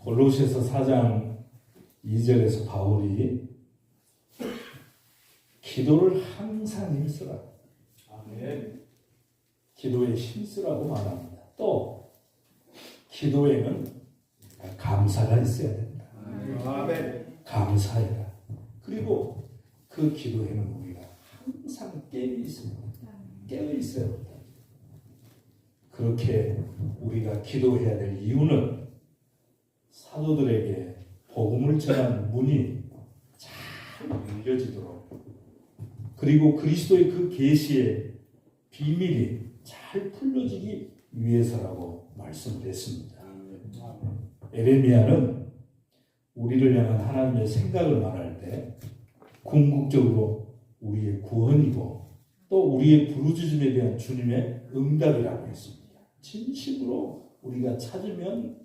골로새서 4장 2절에서 바울이 기도를 항상 힘쓰라. 아멘. 기도에 힘쓰라고 말합니다. 또 기도에는 감사가 있어야 된다. 아멘. 감사해라. 그리고 그 기도에는 우리가 항상 깨어 있어야 된다. 그렇게 우리가 기도해야 될 이유는 사도들에게 복음을 전하는 문이 잘 열려지도록, 그리고 그리스도의 그 계시의 비밀이 잘 풀려지기 위해서라고 말씀을 했습니다. 에레미야는 우리를 향한 하나님의 생각을 말할 때 궁극적으로 우리의 구원이고 또 우리의 부르짖음에 대한 주님의 응답이라고 했습니다. 진심으로 우리가 찾으면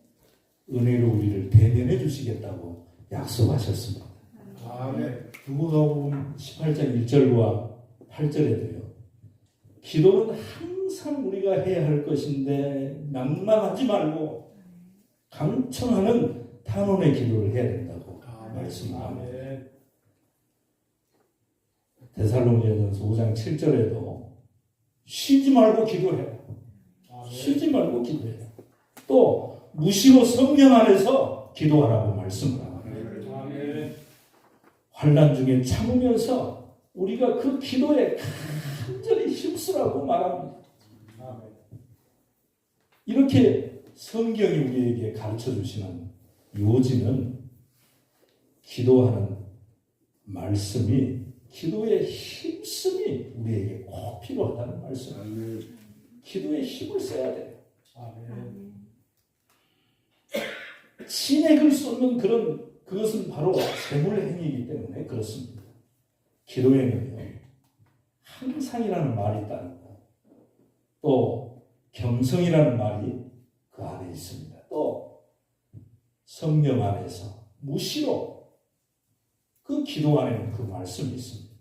은혜로 우리를 대면해 주시겠다고 약속하셨습니다. 아멘. 누가복음 18장 1절과 8절에도요. 기도는 항상 우리가 해야 할 것인데 낭만하지 말고 강청하는 탄원의 기도를 해야 된다고 말씀합니다. 데살로니가전서 5장 7절에도 쉬지 말고 기도해라. 쉬지 말고 기도해라. 또 무시로 성령 안에서 기도하라고 말씀을 합니다. 환난 중에 참으면서 우리가 그 기도에 간절히 힘쓰라고 말합니다. 이렇게 성경이 우리에게 가르쳐 주시는 요지는 기도하는 말씀이, 기도의 힘씀이 우리에게 꼭 필요하다는 말씀입니다. 기도에 힘을 써야 돼요. 진액을 쏟는 그것은 바로 재물의 행위이기 때문에 그렇습니다. 기도에는요, 항상이라는 말이 따르고 또 경성이라는 말이 그 안에 있습니다. 또 성령 안에서 무시로 그 기도 안에는 그 말씀이 있습니다.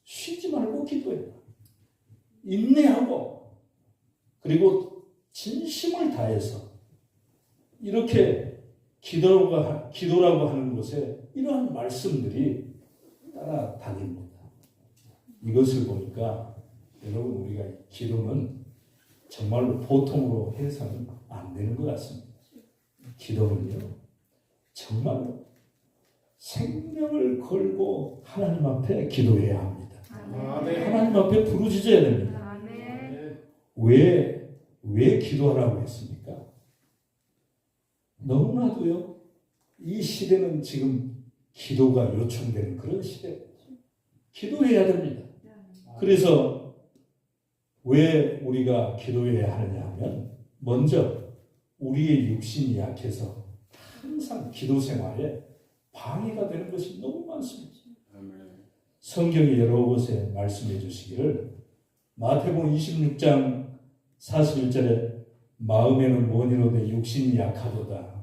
쉬지 말고 기도해라. 인내하고 그리고 진심을 다해서 이렇게 기도라고 하는 것에 이러한 말씀들이 따라다닙니다. 이것을 보니까 여러분, 우리가 기도는 정말로 보통으로 해서는 안 되는 것 같습니다. 기도는요, 정말로 생명을 걸고 하나님 앞에 기도해야 합니다. 하나님 앞에 부르짖어야 됩니다. 왜 기도하라고 했습니까? 너무나도요, 이 시대는 지금 기도가 요청되는 그런 시대. 기도해야 됩니다. 그래서 왜 우리가 기도해야 하느냐 하면, 먼저 우리의 육신이 약해서 항상 기도 생활에 방해가 되는 것이 너무 많습니다. 성경이 여러 곳에 말씀해 주시기를, 마태복음 26장 41절에 마음에는 원이로되 육신이 약하도다.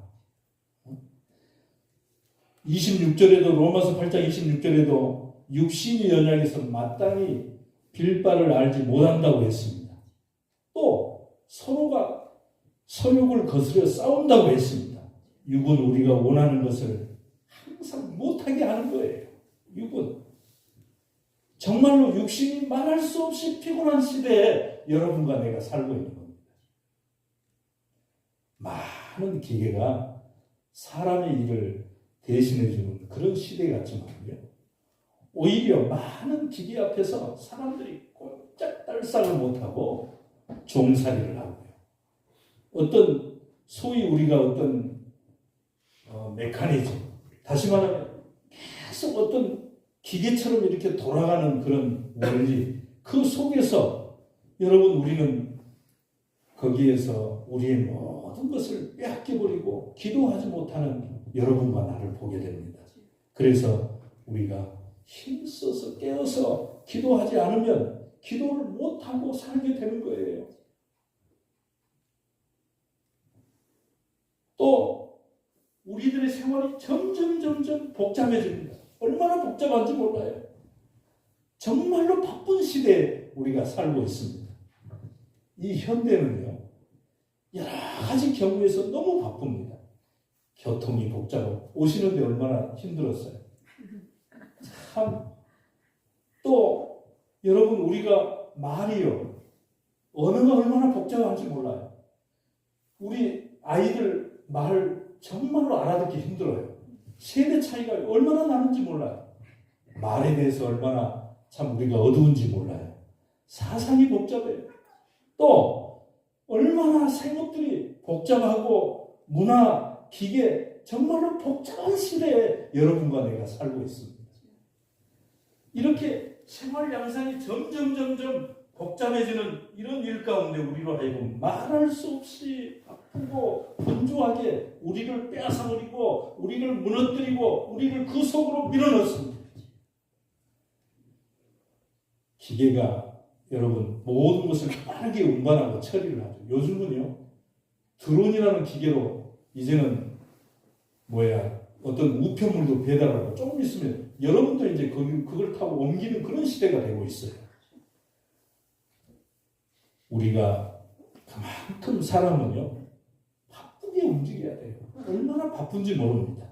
26절에도, 로마서 8장 26절에도 육신이 연약해서 마땅히 빌 바를 알지 못한다고 했습니다. 또 서로가 서욕을 거스려 싸운다고 했습니다. 육은 우리가 원하는 것을 항상 못하게 하는 거예요. 육은 정말로 육신이 말할 수 없이 피곤한 시대에 여러분과 내가 살고 있는 겁니다. 많은 기계가 사람의 일을 대신해 주는 그런 시대 같지만요, 오히려 많은 기계 앞에서 사람들이 꼼짝달싹을 못하고 종살이를 하고요. 어떤 소위 우리가 어떤 메커니즘, 다시 말하면 계속 어떤 기계처럼 이렇게 돌아가는 그런 원리, 그 속에서 여러분 우리는 거기에서 우리의 모든 것을 빼앗겨버리고 기도하지 못하는 여러분과 나를 보게 됩니다. 그래서 우리가 힘써서 깨어서 기도하지 않으면 기도를 못하고 살게 되는 거예요. 또 우리들의 생활이 점점 복잡해집니다. 얼마나 복잡한지 몰라요. 정말로 바쁜 시대에 우리가 살고 있습니다. 이 현대는요, 여러 가지 경우에서 너무 바쁩니다. 교통이 복잡하고 오시는데 얼마나 힘들었어요. 참, 또 여러분 우리가 말이요, 언어가 얼마나 복잡한지 몰라요. 우리 아이들 말 정말로 알아듣기 힘들어요. 세대 차이가 얼마나 나는지 몰라요. 말에 대해서 얼마나 참 우리가 어두운지 몰라요. 사상이 복잡해요. 또 얼마나 생업들이 복잡하고 문화, 기계, 정말로 복잡한 시대에 여러분과 내가 살고 있습니다. 이렇게 생활 양상이 점점 복잡해지는 이런 일 가운데 우리로 하여금 말할 수 없이 바쁘고 분주하게 우리를 빼앗아버리고 우리를 무너뜨리고 우리를 그 속으로 밀어넣습니다. 기계가 여러분 모든 것을 빠르게 운반하고 처리를 하죠. 요즘은요, 드론이라는 기계로 이제는 어떤 우편물도 배달하고 조금 있으면 여러분도 이제 그걸 타고 옮기는 그런 시대가 되고 있어요. 우리가 그만큼 사람은요, 바쁘게 움직여야 돼요. 얼마나 바쁜지 모릅니다.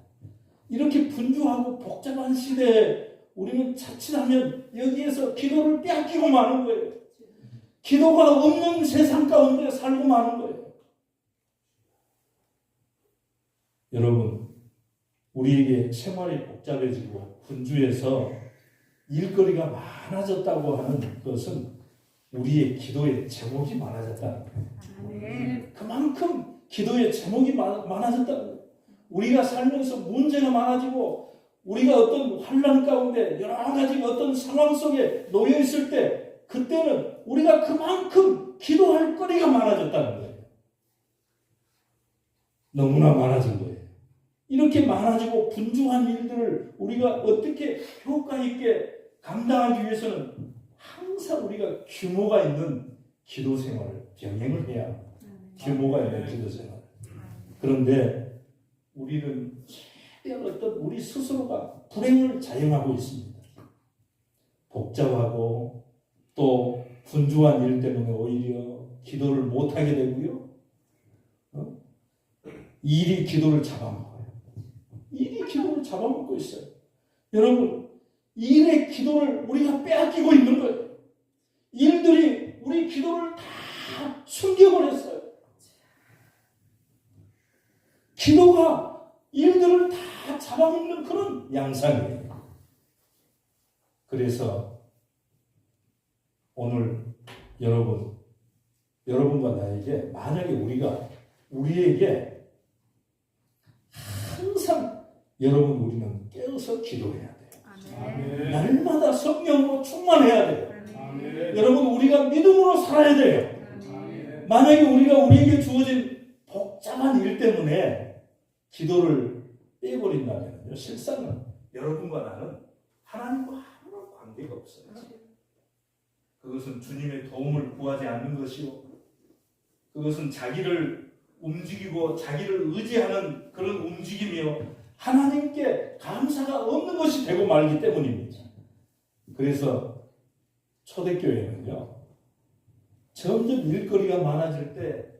이렇게 분주하고 복잡한 시대에 우리는 자칫하면 여기에서 기도를 빼앗기고 마는 거예요. 기도가 없는 세상 가운데 살고 마는 거예요. 여러분, 우리에게 생활이 복잡해지고 분주해서 일거리가 많아졌다고 하는 것은 우리의 기도의 제목이 많아졌다는 거예요. 그만큼 기도의 제목이 많아졌다는 거예요. 우리가 살면서 문제가 많아지고 우리가 어떤 환난 가운데 여러 가지 어떤 상황 속에 놓여 있을 때 그때는 우리가 그만큼 기도할 거리가 많아졌다는 거예요. 너무나 많아진 거예요. 이렇게 많아지고 분주한 일들을 우리가 어떻게 효과 있게 감당하기 위해서는 항상 우리가 규모가 있는 기도 생활을 병행을 해야 합니다. 규모가 있는 기도 생활. 그런데 우리는 최대한 어떤 우리 스스로가 불행을 자영하고 있습니다. 복잡하고 또 분주한 일 때문에 오히려 기도를 못하게 되고요. 일이 기도를 잡아먹어요. 일이 기도를 잡아먹고 있어요. 여러분, 일의 기도를 우리가 빼앗기고 있는 거예요. 일들이 우리 기도를 다 숨겨버렸어요. 기도가 일들을 다 잡아먹는 그런 양상이에요. 그래서 오늘 여러분과 나에게 만약에 우리에게 항상 우리는 깨어서 기도해야 돼요. 아멘. 날마다 성령으로 충만해야 돼요. 아멘. 여러분 우리가 믿음으로 살아야 돼요. 아멘. 만약에 우리에게 주어진 복잡한 일 때문에 기도를 빼버린다면요, 실상은 여러분과 나는 하나님과 아무런 관계가 없어요. 그것은 주님의 도움을 구하지 않는 것이요, 그것은 자기를 움직이고 자기를 의지하는 그런 움직임이요, 하나님께 감사가 없는 것이 되고 말기 때문입니다. 그래서 초대교회는요, 점점 일거리가 많아질 때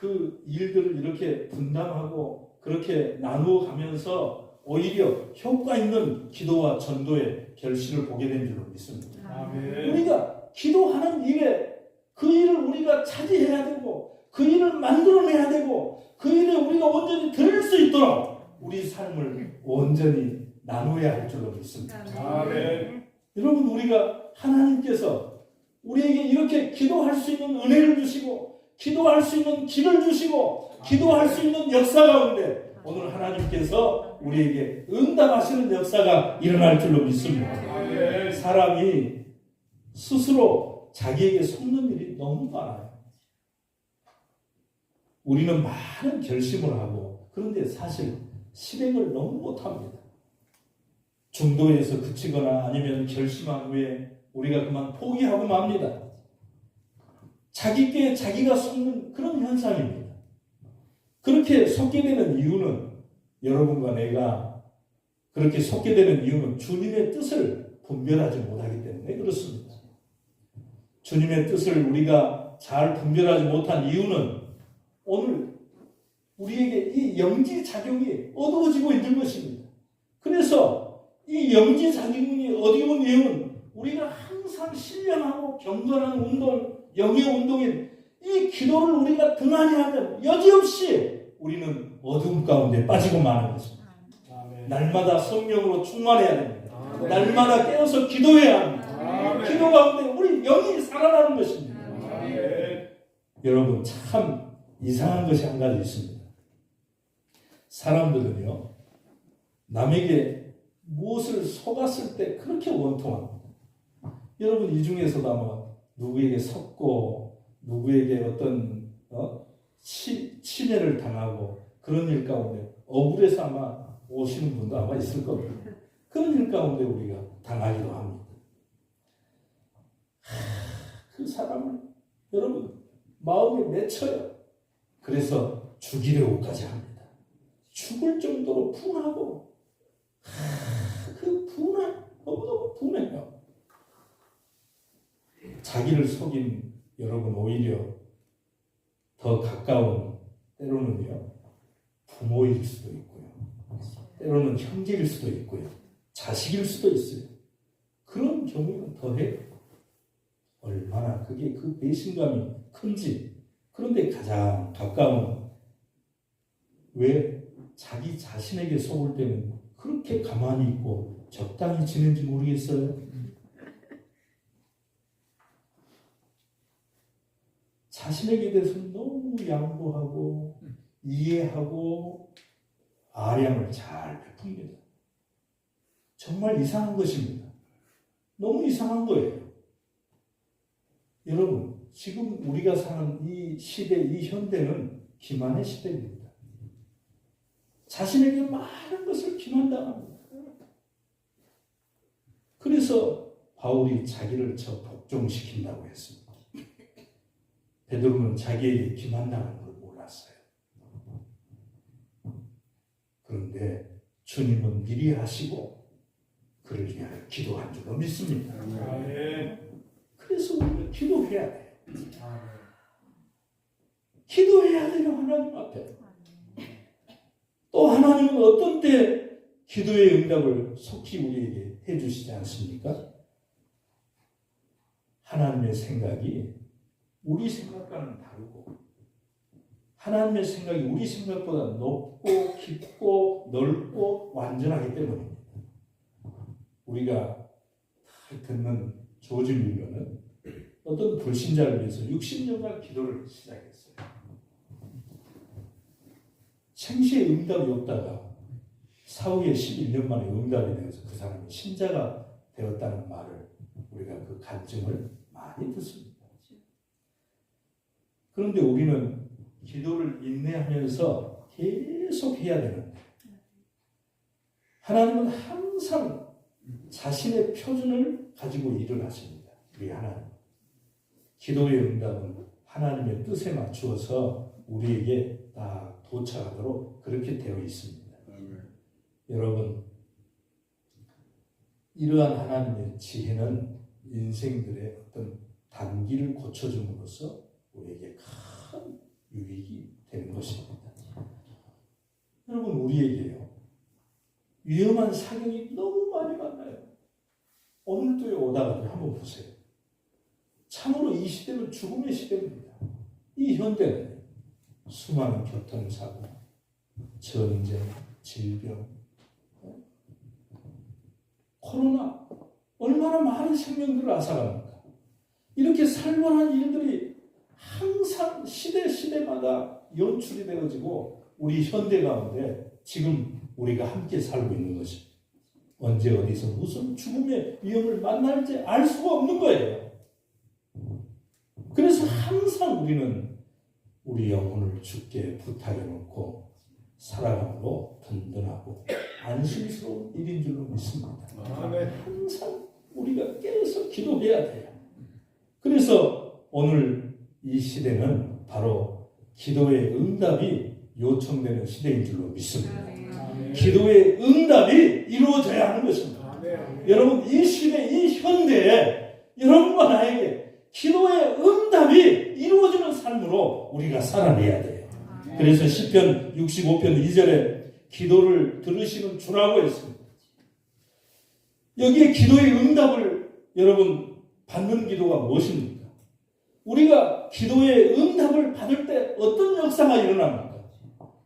그 일들을 이렇게 분담하고 그렇게 나누어 가면서 오히려 효과 있는 기도와 전도의 결실을 보게 된 줄로 믿습니다. 아멘. 우리가 기도하는 일에 그 일을 우리가 차지해야 되고 그 일을 만들어내야 되고 그 일에 우리가 온전히 들을 수 있도록 우리 삶을 온전히 나누어야 할 줄로 믿습니다. 아멘. 여러분, 우리가 하나님께서 우리에게 이렇게 기도할 수 있는 은혜를 주시고 기도할 수 있는 길을 주시고 기도할 수 있는 역사 가운데 오늘 하나님께서 우리에게 응답하시는 역사가 일어날 줄로 믿습니다. 아멘. 사람이 스스로 자기에게 속는 일이 너무 많아요. 우리는 많은 결심을 하고 그런데 사실 실행을 너무 못합니다. 중도에서 그치거나 아니면 결심한 후에 우리가 그만 포기하고 맙니다. 자기께 자기가 속는 그런 현상입니다. 그렇게 속게 되는 이유는, 여러분과 내가 그렇게 속게 되는 이유는 주님의 뜻을 분별하지 못하기 때문에 그렇습니다. 주님의 뜻을 우리가 잘 분별하지 못한 이유는 오늘 우리에게 이 영지작용이 어두워지고 있는 것입니다. 그래서 이 영지작용이 어두운 이유는 우리가 항상 신령하고 경건한 운동, 영의 운동인 이 기도를 우리가 등한히 하면 여지없이 우리는 어둠 가운데 빠지고 마는 것입니다. 아멘. 날마다 성령으로 충만해야 됩니다. 아멘. 날마다 깨어서 기도해야 합니다. 아멘. 기도 가운데 우리 영이 살아나는 것입니다. 아멘. 여러분, 참 이상한 것이 한 가지 있습니다. 사람들은요, 남에게 무엇을 속았을 때 그렇게 원통합니다. 여러분, 이 중에서도 아마 누구에게 속고 누구에게 어떤 침해를 당하고 그런 일 가운데 억울해서 아마 오시는 분도 아마 있을 겁니다. 그런 일 가운데 우리가 당하기도 합니다. 그 사람을 여러분 마음에 맺혀요. 그래서 죽이려고까지 합니다. 죽을 정도로 분하고 그 분한 너무너무 분해요. 자기를 속인 여러분 오히려 더 가까운 때로는요 부모일 수도 있고요, 때로는 형제일 수도 있고요, 자식일 수도 있어요. 그런 경우는 더해요. 얼마나 그게 그 배신감이 큰지. 그런데 가장 가까운, 왜 자기 자신에게 속을 때는 그렇게 가만히 있고 적당히 지낸지 모르겠어요. 자신에게 대해서는 너무 양보하고 이해하고 아량을 잘 베풉니다. 정말 이상한 것입니다. 너무 이상한 거예요. 여러분, 지금 우리가 사는 이 시대, 이 현대는 기만의 시대입니다. 자신에게 많은 것을 기만당합니다. 그래서 바울이 자기를 저 복종시킨다고 했습니다. 베드로는 자기에게 기만당하는 걸 몰랐어요. 그런데 주님은 미리 하시고 그를 위하여 기도한 줄로 믿습니다. 아멘. 그래서 우리는 기도해야 돼요. 아멘. 기도해야 돼요, 하나님 앞에. 또 하나님은 어떤 때 기도의 응답을 속히 우리에게 해주시지 않습니까? 하나님의 생각이 우리 생각과는 다르고 하나님의 생각이 우리 생각보다 높고 깊고 넓고 완전하기 때문입니다. 우리가 듣는 조지 뮬러는 어떤 불신자를 위해서 60년간 기도를 시작했어요. 생시에 응답이 없다가 사후에 11년 만에 응답이 되어서 그 사람이 신자가 되었다는 말을 우리가 그 간증을 많이 듣습니다. 그런데 우리는 기도를 인내하면서 계속 해야 되는데 하나님은 항상 자신의 표준을 가지고 일을 하십니다. 우리 하나님. 기도의 응답은 하나님의 뜻에 맞추어서 우리에게 다 도착하도록 그렇게 되어 있습니다. 여러분, 이러한 하나님의 지혜는 인생들의 어떤 단기를 고쳐줌으로써 우리에게 큰 유익이 되는 것입니다. 여러분, 우리에게요, 위험한 사경이 너무 많이 만나요. 오늘도에 오다가도 한번 보세요. 참으로 이 시대는 죽음의 시대입니다. 이 현대는 수많은 교통사고, 전쟁, 질병, 코로나, 얼마나 많은 생명들을 앗아갑니까? 이렇게 살벌한 일들이 항상 시대마다 연출이 되어지고 우리 현대 가운데 지금 우리가 함께 살고 있는 것입니다. 언제 어디서 무슨 죽음의 위험을 만날지 알 수가 없는 거예요. 그래서 항상 우리는 우리 영혼을 주께 부탁해놓고 살아감으로 든든하고 안심스러운 일인 줄로 믿습니다. 항상 우리가 계속 기도해야 돼요. 그래서 오늘 이 시대는 바로 기도의 응답이 요청되는 시대인 줄로 믿습니다. 기도의 응답이 이루어져야 하는 것입니다. 여러분, 이 시대, 이 현대에 여러분과 나에게 기도의 응답이 이루어지는 삶으로 우리가 살아내야 돼요. 그래서 시편 65편 2절에 기도를 들으시는 주라고 했습니다. 여기에 기도의 응답을 여러분 받는 기도가 무엇입니까? 우리가 기도의 응답을 받을 때 어떤 역사가 일어납니까?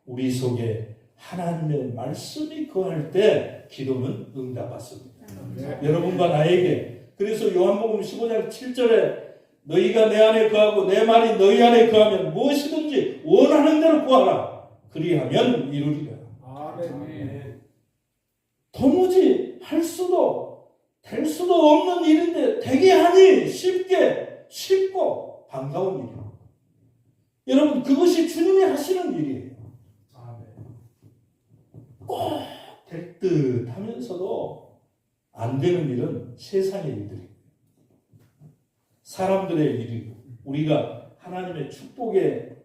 우리 속에 하나님의 말씀이 거할 때 기도는 응답받습니다. 여러분과 나에게, 그래서 요한복음 15장 7절에 너희가 내 안에 거하고 내 말이 너희 안에 거하면 무엇이든지 원하는 대로 구하라. 그리하면 이루리라. 도무지 할 수도 될 수도 없는 일인데 되게 하니 쉽고 반가운 일이에요. 여러분, 그것이 주님이 하시는 일이에요. 꼭 될 듯 하면서도 안 되는 일은 세상의 일들이에요. 사람들의 일이고, 우리가 하나님의 축복의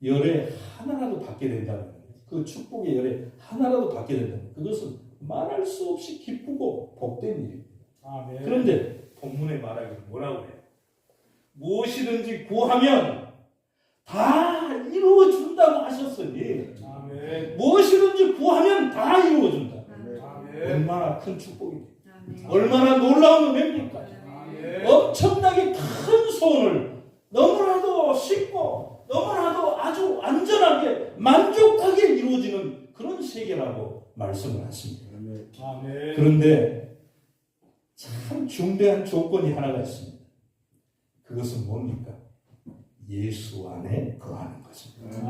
열에 하나라도 받게 된다면, 그 축복의 열에 하나라도 받게 된다면 그것은 말할 수 없이 기쁘고 복된 일입니다. 그런데 본문에 말하기를 뭐라고 해요? 무엇이든지 구하면 다 이루어준다고 하셨으니 무엇이든지 구하면 다 이루어준다. 얼마나 큰 축복입니까? 얼마나 놀라운 은혜입니까? 엄청나게 큰 소원을 너무나도 쉽고 너무나도 아주 안전하게 만족하게 이루어지는 그런 세계라고 말씀을 하십니다. 그런데 참 중대한 조건이 하나가 있습니다. 그것은 뭡니까? 예수 안에 거하는 것입니다.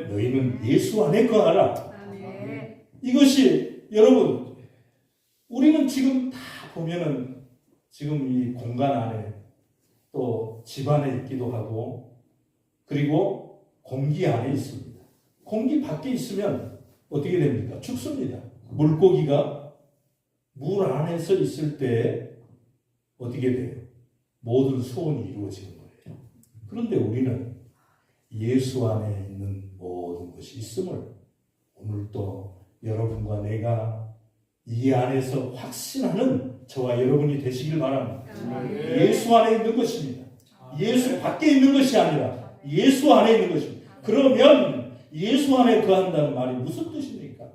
너희는 예수 안에 거하라. 이것이 여러분, 우리는 지금 다 보면은 지금 이 공간 안에 또 집 안에 있기도 하고, 그리고 공기 안에 있습니다. 공기 밖에 있으면 어떻게 됩니까? 죽습니다. 물고기가 물 안에서 있을 때 어떻게 돼요? 모든 소원이 이루어지는 거예요. 그런데 우리는 예수 안에 있는 모든 것이 있음을 오늘 또 여러분과 내가 이 안에서 확신하는 저와 여러분이 되시길 바랍니다. 예수 안에 있는 것입니다. 예수 밖에 있는 것이 아니라 예수 안에 있는 것입니다. 그러면 예수 안에 거한다는 말이 무슨 뜻입니까?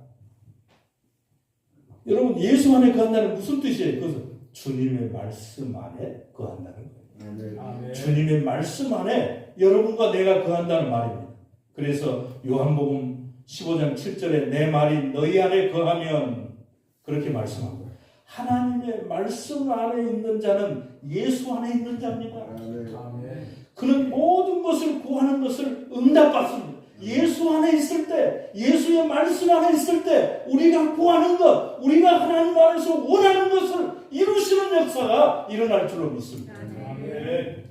여러분, 예수 안에 거한다는 무슨 뜻이에요? 그것은 주님의 말씀 안에 거한다는 거예요. 주님의 말씀 안에 여러분과 내가 거한다는 말입니다. 그래서 요한복음 15장 7절에 내 말이 너희 안에 거하면 그렇게 말씀합니다. 하나님의 말씀 안에 있는 자는 예수 안에 있는 자입니다. 아멘. 그는 모든 것을 구하는 것을 응답받습니다. 예수 안에 있을 때, 예수의 말씀 안에 있을 때 우리가 구하는 것, 우리가 하나님 안에서 원하는 것을 이루시는 역사가 일어날 줄로 믿습니다. 아멘.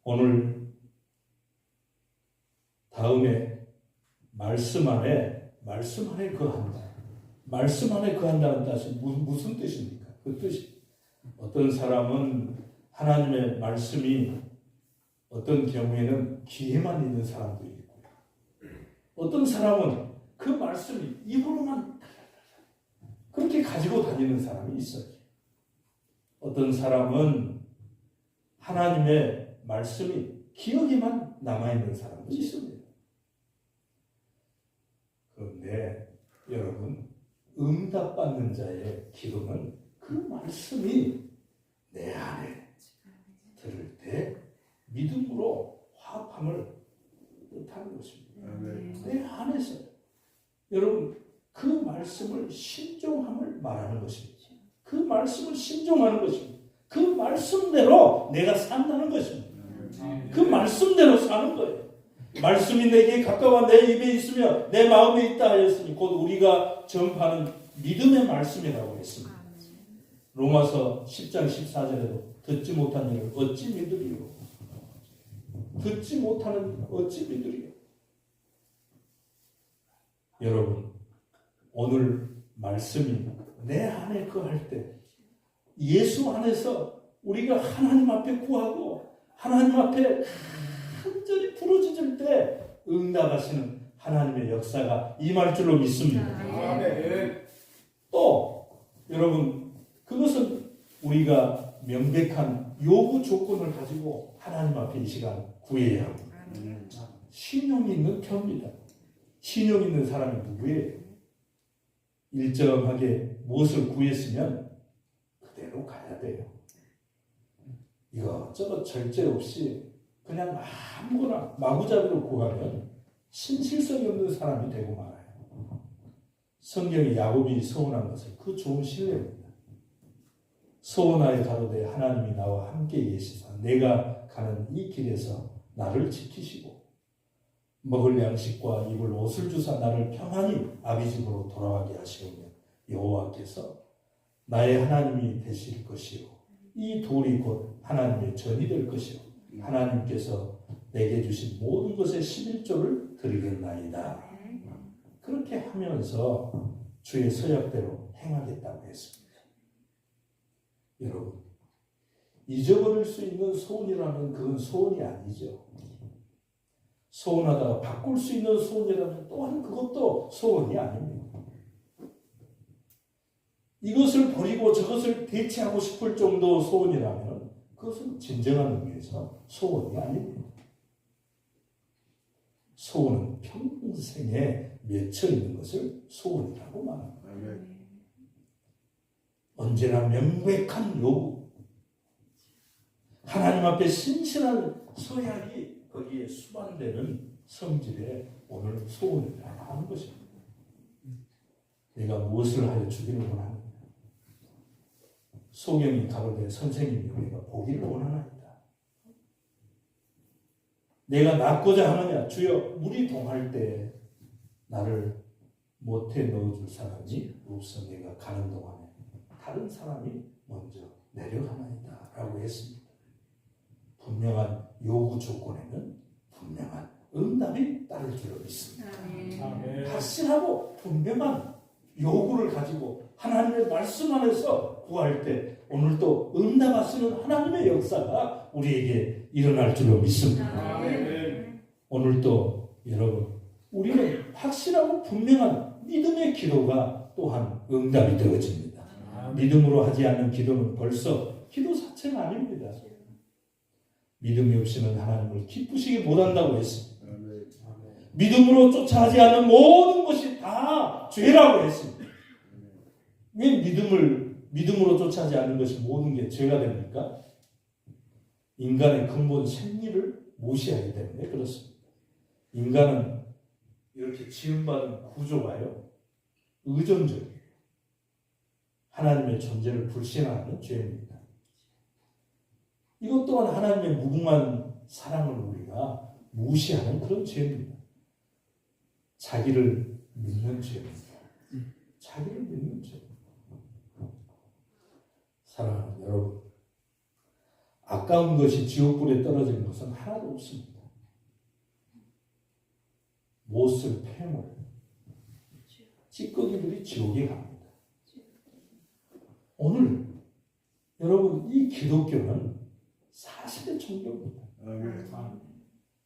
오늘 다음에 말씀 안에 거한다. 말씀 안에 거한다는 뜻이 무슨 뜻입니까? 그 뜻이 어떤 사람은 하나님의 말씀이 어떤 경우에는 귀에만 있는 사람도 있고요. 어떤 사람은 그 말씀이 입으로만 그렇게 가지고 다니는 사람이 있어요. 어떤 사람은 하나님의 말씀이 기억에만 남아있는 사람도 있습니다. 그런데 여러분, 응답받는 자의 기도는 그 말씀이 내 안에 들을 때 믿음으로 화합함을 뜻하는 것입니다. 내 안에서 여러분 그 말씀을 신종함을 말하는 것입니다. 그 말씀을 신종하는 것입니다. 그 말씀대로 내가 산다는 것입니다. 그 말씀대로 사는 거예요. 말씀이 내게 가까워 내 입에 있으며 내 마음에 있다 하였으니 곧 우리가 전파하는 믿음의 말씀이라고 했습니다. 로마서 10장 14절에도 듣지 못한 일을 어찌 믿으리요? 듣지 못하는 어찌 믿으리요? 여러분, 오늘 말씀이 내 안에 거할 때 예수 안에서 우리가 하나님 앞에 구하고 하나님 앞에 간절히 부르짖을 때 응답하시는 하나님의 역사가 임할 줄로 믿습니다. 아멘. 또 여러분, 그것은 우리가 명백한 요구 조건을 가지고 하나님 앞에 이 시간 구해야 합니다. 신용이 있는 표입니다. 신용 있는 사람이 누구예요? 일정하게 무엇을 구했으면 그대로 가야 돼요. 이것저것 절제 없이 그냥 아무거나 마구잡이로 구하면 신실성이 없는 사람이 되고 말아요. 성경에 야곱이 서원한 것을 그 좋은 신뢰입니다. 서원하여 가로되 하나님이 나와 함께 계시사 내가 가는 이 길에서 나를 지키시고 먹을 양식과 입을 옷을 주사 나를 평안히 아비 집으로 돌아가게 하시오며 여호와께서 나의 하나님이 되실 것이요 이 돌이 곧 하나님의 전이 될 것이요 하나님께서 내게 주신 모든 것의 11조를 드리겠나이다. 그렇게 하면서 주의 서약대로 행하겠다고 했습니다. 여러분, 잊어버릴 수 있는 소원이라면 그건 소원이 아니죠. 소원하다가 바꿀 수 있는 소원이라면 또한 그것도 소원이 아닙니다. 이것을 버리고 저것을 대체하고 싶을 정도 소원이라면 그것은 진정한 의미에서 소원이 아닙니다. 소원은 평생에 맺혀 있는 것을 소원이라고 말합니다. 언제나 명백한 요구, 하나님 앞에 신실한 서약이 거기에 수반되는 성질의 오늘 소원이라고 하는 것입니다. 내가 무엇을 하여 주기를 원하느냐? 소경이 가로되 선생님이 우리가 보기를 원하나이다. 내가 낫고자 하느냐? 주여 물이 동할 때 나를 못해 넣어줄 사람이 없어 내가 가는 동안에 다른 사람이 먼저 내려가나이다 라고 했습니다. 분명한 요구 조건에는 분명한 응답이 따를 줄로 믿습니다. 아멘. 확실하고 분명한 요구를 가지고 하나님의 말씀 안에서 구할 때 오늘도 응답하시는 하나님의 역사가 우리에게 일어날 줄로 믿습니다. 아멘. 오늘도 여러분, 우리는 확실하고 분명한 믿음의 기도가 또한 응답이 되어집니다. 믿음으로 하지 않는 기도는 벌써 기도 자체가 아닙니다. 믿음이 없이는 하나님을 기쁘시게 못한다고 했습니다. 믿음으로 쫓아하지 않는 모든 것이 다 죄라고 했습니다. 왜 믿음으로 쫓아하지 않는 것이 모든 게 죄가 됩니까? 인간의 근본 생리를 무시하기 때문에 그렇습니다. 인간은 이렇게 지음받은 구조가요, 의존적, 하나님의 존재를 불신하는 죄입니다. 이것 또한 하나님의 무궁한 사랑을 우리가 무시하는 그런 죄입니다. 자기를 믿는 죄입니다. 자기를 믿는 죄. 사랑하는 여러분, 아까운 것이 지옥불에 떨어지는 것은 하나도 없습니다. 못쓸 폐물, 찌꺼기들이 지옥에 갑니다. 오늘 여러분, 이 기독교는 사실의 종교입니다. 아멘.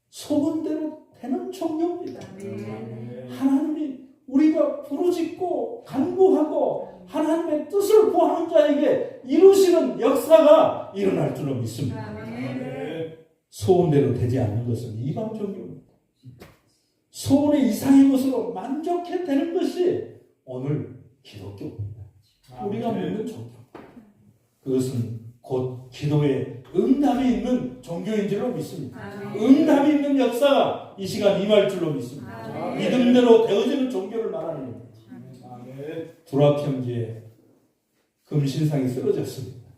소원대로 되는 종교입니다. 아멘. 하나님이 우리가 부르짖고 간구하고 하나님의 뜻을 구하는 자에게 이루시는 역사가 일어날 줄로 믿습니다. 아멘. 소원대로 되지 않는 것은 이방 종교입니다. 소원의 이상의 것으로 만족해 되는 것이 오늘 기독교입니다. 우리가 믿는 종교. 그것은 곧 기도에 응답이 있는 종교인 줄로 믿습니다. 응답이 있는 역사가 이 시간 임할 줄로 믿습니다. 믿음대로 되어지는 종교를 말하는 겁니다. 아멘. 두랍 형제의 금신상이 쓰러졌습니다.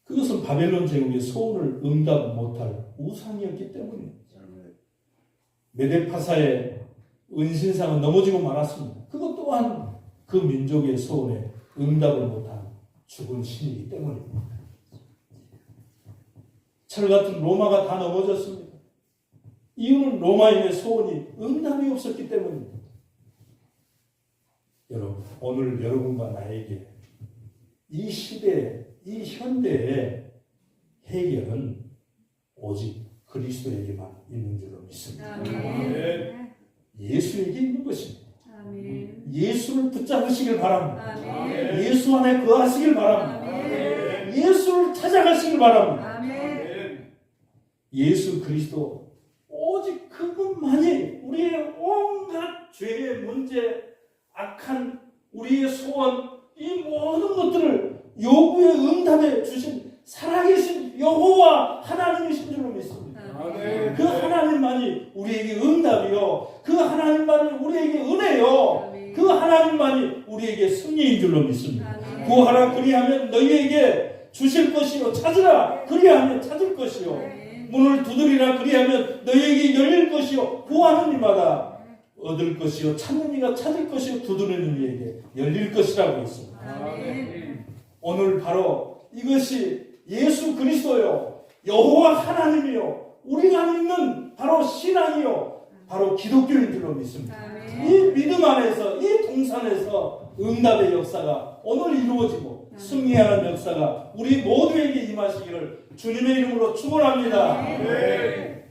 그것은 바벨론 제국의 소원을 응답 못할 우상이었기 때문입니다. 메델파사의 은신상은 넘어지고 말았습니다. 그것 또한 그 민족의 소원에 응답을 못한 죽은 신이기 때문입니다. 철같은 로마가 다 넘어졌습니다. 이유는 로마인의 소원이 응답이 없었기 때문입니다. 여러분, 오늘 여러분과 나에게 이 시대, 이 현대의 해결은 오직 그리스도에게만 있는 줄로 믿습니다. 아멘. 예수에게 있는 것입니다. 아멘. 예수를 붙잡으시길 바랍니다. 아멘. 예수 안에 거하시길 바랍니다. 아멘. 예수를 찾아가시길 바랍니다. 아멘. 예수 그리스도 오직 그분만이 우리의 온갖 죄의 문제, 악한 우리의 소원, 이 모든 것들을 요구에 응답해 주신 살아계신 여호와 하나님이신 줄로 믿습니다. 아멘. 그 하나님만이 우리에게 응답이요, 그 하나님만이 우리에게 은혜요, 그 하나님만이 우리에게 승리인 줄로 믿습니다. 구하라 그리하면 너희에게 주실 것이요, 찾으라 그리하면 찾을 것이요, 문을 두드리라 그리하면 너희에게 열릴 것이요, 구하는 이마다 얻을 것이요, 찾는 이가 찾을 것이요, 두드리는 이에게 열릴 것이라고 했습니다. 아멘. 오늘 바로 이것이 예수 그리스도요, 여호와 하나님이요, 우리가 믿는 바로 신앙이요, 바로 기독교인 줄로 믿습니다. 이 믿음 안에서, 이 동산에서 응답의 역사가 오늘 이루어지고 승리하는 역사가 우리 모두에게 임하시기를 주님의 이름으로 축원합니다. 아멘.